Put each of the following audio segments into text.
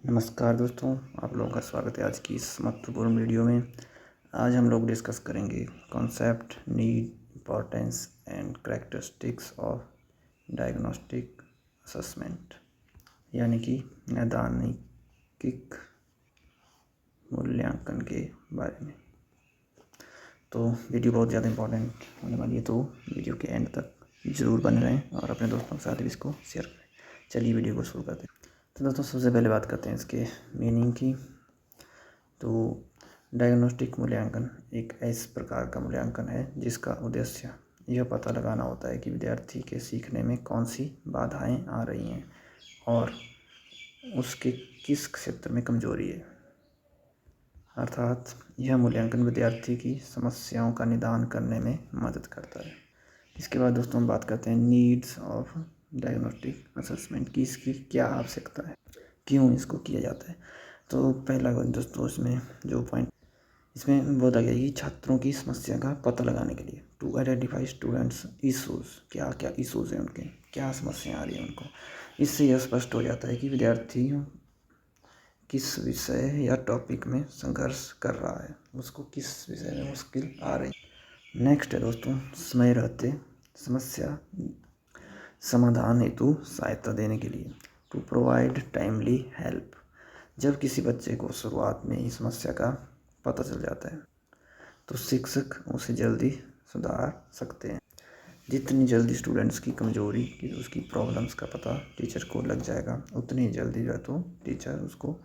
नमस्कार दोस्तों, आप लोगों का स्वागत है आज की इस महत्वपूर्ण वीडियो में। आज हम लोग डिस्कस करेंगे concept, need, importance and characteristics of diagnostic assessment, यानी कि नैदानिक मूल्यांकन के बारे में। तो वीडियो बहुत ज़्यादा इम्पोर्टेंट होने वाली है, तो वीडियो के एंड तक ज़रूर बने रहें और अपने दोस्तों के साथ भी इसको शेयर करें। चलिए वीडियो को शुरू करते हैं। तो दोस्तों सबसे पहले बात करते हैं इसके मीनिंग की। तो डायग्नोस्टिक मूल्यांकन एक ऐसे प्रकार का मूल्यांकन है जिसका उद्देश्य यह पता लगाना होता है कि विद्यार्थी के सीखने में कौन सी बाधाएं आ रही हैं और उसके किस क्षेत्र में कमजोरी है। अर्थात यह मूल्यांकन विद्यार्थी की समस्याओं का निदान करने में मदद करता है। इसके बाद दोस्तों हम बात करते हैं नीड्स ऑफ डायग्नोस्टिक असेसमेंट की, इसकी क्या आवश्यकता है, क्यों इसको किया जाता है। तो पहला दोस्तों इसमें जो पॉइंट इसमें बोला गया कि छात्रों की समस्या का पता लगाने के लिए टू आइडेंटिफाई स्टूडेंट्स इशूज़, क्या क्या इशूज़ हैं उनके, क्या समस्याएं आ रही हैं उनको। इससे यह स्पष्ट हो जाता है कि विद्यार्थी किस विषय या टॉपिक में संघर्ष कर रहा है, उसको किस विषय में मुश्किल आ रही है। नेक्स्ट है दोस्तों समय रहते समस्या समाधान हेतु सहायता देने के लिए टू प्रोवाइड टाइमली हेल्प। जब किसी बच्चे को शुरुआत में ही समस्या का पता चल जाता है तो शिक्षक उसे जल्दी सुधार सकते हैं। जितनी जल्दी स्टूडेंट्स की कमजोरी की उसकी प्रॉब्लम्स का पता टीचर को लग जाएगा, उतनी जल्दी जो है तो टीचर उसको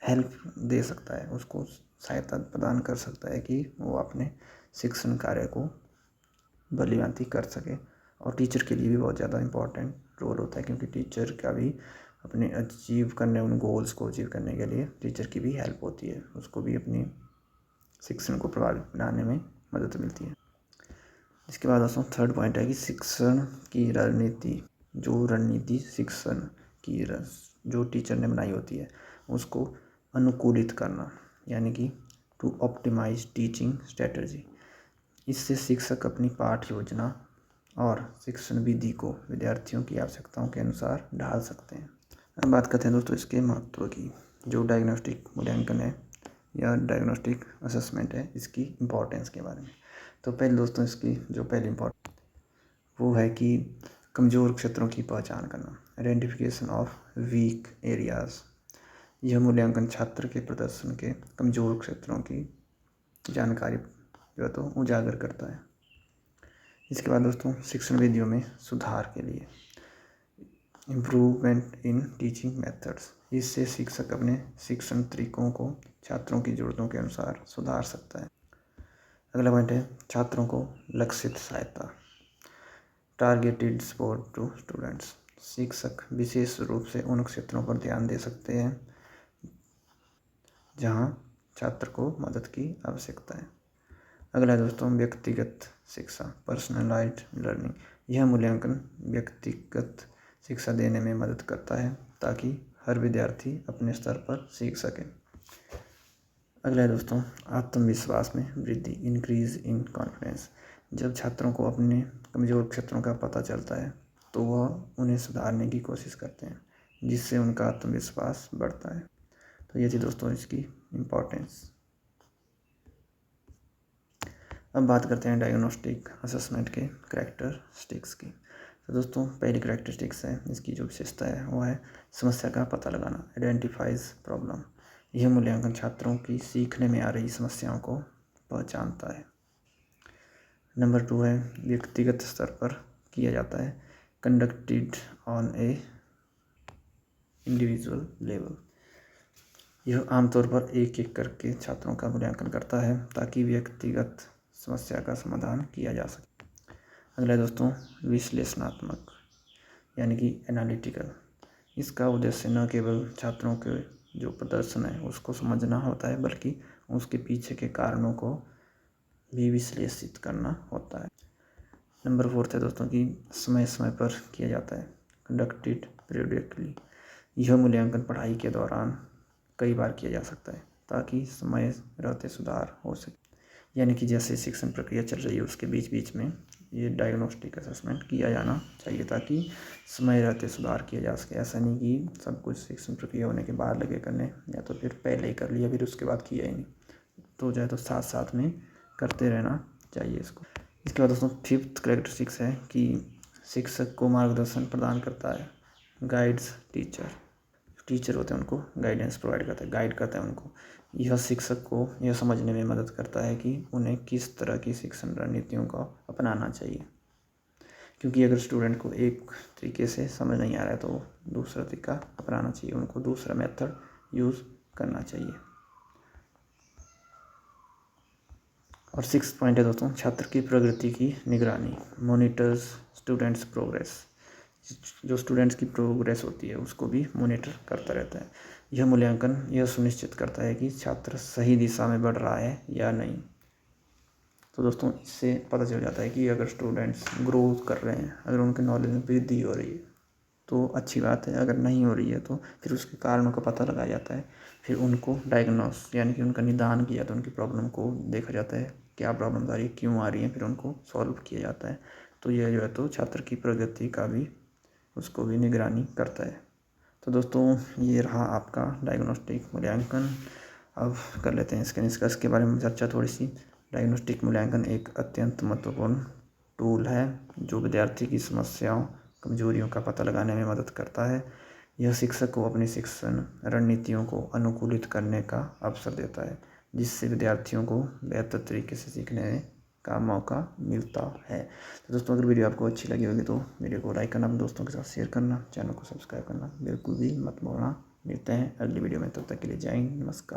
हेल्प दे सकता है, उसको सहायता प्रदान कर सकता है कि वो अपने शिक्षण कार्य को भलीभांति कर सके। और टीचर के लिए भी बहुत ज़्यादा इम्पोर्टेंट रोल होता है, क्योंकि टीचर का भी अपने अचीव करने, उन गोल्स को अचीव करने के लिए टीचर की भी हेल्प होती है, उसको भी अपनी शिक्षण को प्रभावित बनाने में मदद मिलती है। इसके बाद दोस्तों थर्ड पॉइंट है कि शिक्षण की रणनीति, जो रणनीति शिक्षण की जो टीचर ने बनाई होती है उसको अनुकूलित करना, यानी कि टू ऑप्टिमाइज टीचिंग स्ट्रेटजी। इससे शिक्षक अपनी पाठ योजना और शिक्षण विधि को विद्यार्थियों की आवश्यकताओं के अनुसार ढाल सकते हैं। अब बात करते हैं दोस्तों इसके महत्व की। जो डायग्नोस्टिक मूल्यांकन है या डायग्नोस्टिक असेसमेंट है, इसकी इम्पोर्टेंस के बारे में। तो पहले दोस्तों इसकी जो पहली इम्पोर्टेंस वो है कि कमज़ोर क्षेत्रों की पहचान करना, आइडेंटिफिकेशन ऑफ वीक एरियाज़। यह मूल्यांकन छात्र के प्रदर्शन के कमज़ोर क्षेत्रों की जानकारी जो है तो उजागर करता है। इसके बाद दोस्तों शिक्षण विधियों में सुधार के लिए इम्प्रूवमेंट इन टीचिंग मेथड्स। इससे शिक्षक अपने शिक्षण तरीकों को छात्रों की ज़रूरतों के अनुसार सुधार सकता है। अगला पॉइंट है छात्रों को लक्षित सहायता, टारगेटेड सपोर्ट टू स्टूडेंट्स। शिक्षक विशेष रूप से उन क्षेत्रों पर ध्यान दे सकते हैं जहां छात्र को मदद की आवश्यकता है। अगला दोस्तों व्यक्तिगत शिक्षा, पर्सनलाइज्ड लर्निंग। यह मूल्यांकन व्यक्तिगत शिक्षा देने में मदद करता है ताकि हर विद्यार्थी अपने स्तर पर सीख सके। अगला है दोस्तों आत्मविश्वास में वृद्धि, इंक्रीज इन कॉन्फिडेंस। जब छात्रों को अपने कमज़ोर क्षेत्रों का पता चलता है तो वह उन्हें सुधारने की कोशिश करते हैं, जिससे उनका आत्मविश्वास बढ़ता है। तो ये थी दोस्तों इसकी इम्पोर्टेंस। अब बात करते हैं डायग्नोस्टिक असेसमेंट के कैरेक्टरिस्टिक्स की। तो दोस्तों पहली कैरेक्टरिस्टिक्स है, इसकी जो विशेषता है वो है समस्या का पता लगाना, आइडेंटिफाइज प्रॉब्लम। यह मूल्यांकन छात्रों की सीखने में आ रही समस्याओं को पहचानता है। नंबर 2 है व्यक्तिगत स्तर पर किया जाता है, conducted on A individual level. यह आमतौर पर एक एक करके छात्रों का मूल्यांकन करता है ताकि व्यक्तिगत समस्या का समाधान किया जा सके। अगला दोस्तों विश्लेषणात्मक, यानी कि एनालिटिकल। इसका उद्देश्य न केवल छात्रों के जो प्रदर्शन है उसको समझना होता है, बल्कि उसके पीछे के कारणों को भी विश्लेषित करना होता है। नंबर 4 है दोस्तों कि समय समय पर किया जाता है, कंडक्टेड पीरियडिकली। यह मूल्यांकन पढ़ाई के दौरान कई बार किया जा सकता है ताकि समय रहते सुधार हो सके, यानी कि जैसे शिक्षण प्रक्रिया चल रही है उसके बीच बीच में ये डायग्नोस्टिक असेसमेंट किया जाना चाहिए ताकि समय रहते सुधार किया जा सके। ऐसा नहीं कि सब कुछ शिक्षण प्रक्रिया होने के बाद लगे करने, या तो फिर पहले ही कर लिया फिर उसके बाद किया ही नहीं। तो जो है तो साथ साथ में करते रहना चाहिए इसको। इसके बाद दोस्तों 5th कैरेक्टरिस्टिक्स है कि शिक्षक को मार्गदर्शन प्रदान करता है। गाइड्स टीचर होते हैं उनको गाइडेंस प्रोवाइड करता है, गाइड करता है उनको। यह शिक्षक को यह समझने में मदद करता है कि उन्हें किस तरह की शिक्षण रणनीतियों का अपनाना चाहिए, क्योंकि अगर स्टूडेंट को एक तरीके से समझ नहीं आ रहा है तो दूसरा तरीका अपनाना चाहिए, उनको दूसरा मेथड यूज़ करना चाहिए। और 6th पॉइंट है दोस्तों छात्र की प्रगति की निगरानी। मॉनिटर्स स्टूडेंट्स प्रोग्रेस, जो स्टूडेंट्स की प्रोग्रेस होती है उसको भी मॉनिटर करता रहता है। यह मूल्यांकन यह सुनिश्चित करता है कि छात्र सही दिशा में बढ़ रहा है या नहीं। तो दोस्तों इससे पता चल जाता है कि अगर स्टूडेंट्स ग्रोथ कर रहे हैं, अगर उनके नॉलेज में वृद्धि हो रही है तो अच्छी बात है, अगर नहीं हो रही है तो फिर उसके कारणों का पता लगाया जाता है। फिर उनको डायग्नोस यानी कि उनका निदान किया जाता है, उनकी प्रॉब्लम को देखा जाता है क्या प्रॉब्लम आ रही है, क्यों आ रही है, फिर उनको सॉल्व किया जाता है। तो यह जो है तो छात्र की प्रगति का भी उसको भी निगरानी करता है। तो दोस्तों ये रहा आपका डायग्नोस्टिक मूल्यांकन। अब कर लेते हैं इसके निष्कर्ष के बारे में चर्चा थोड़ी सी। डायग्नोस्टिक मूल्यांकन एक अत्यंत महत्वपूर्ण टूल है जो विद्यार्थी की समस्याओं कमजोरियों का पता लगाने में मदद करता है। यह शिक्षक को अपनी शिक्षण रणनीतियों को अनुकूलित करने का अवसर देता है, जिससे विद्यार्थियों को बेहतर तरीके से सीखने का मौका मिलता है। तो दोस्तों अगर वीडियो आपको अच्छी लगी होगी तो वीडियो को लाइक करना, अपने दोस्तों के साथ शेयर करना, चैनल को सब्सक्राइब करना बिल्कुल भी मत भूलना। मिलते हैं अगली वीडियो में, तब तक के लिए जय हिंद, नमस्कार।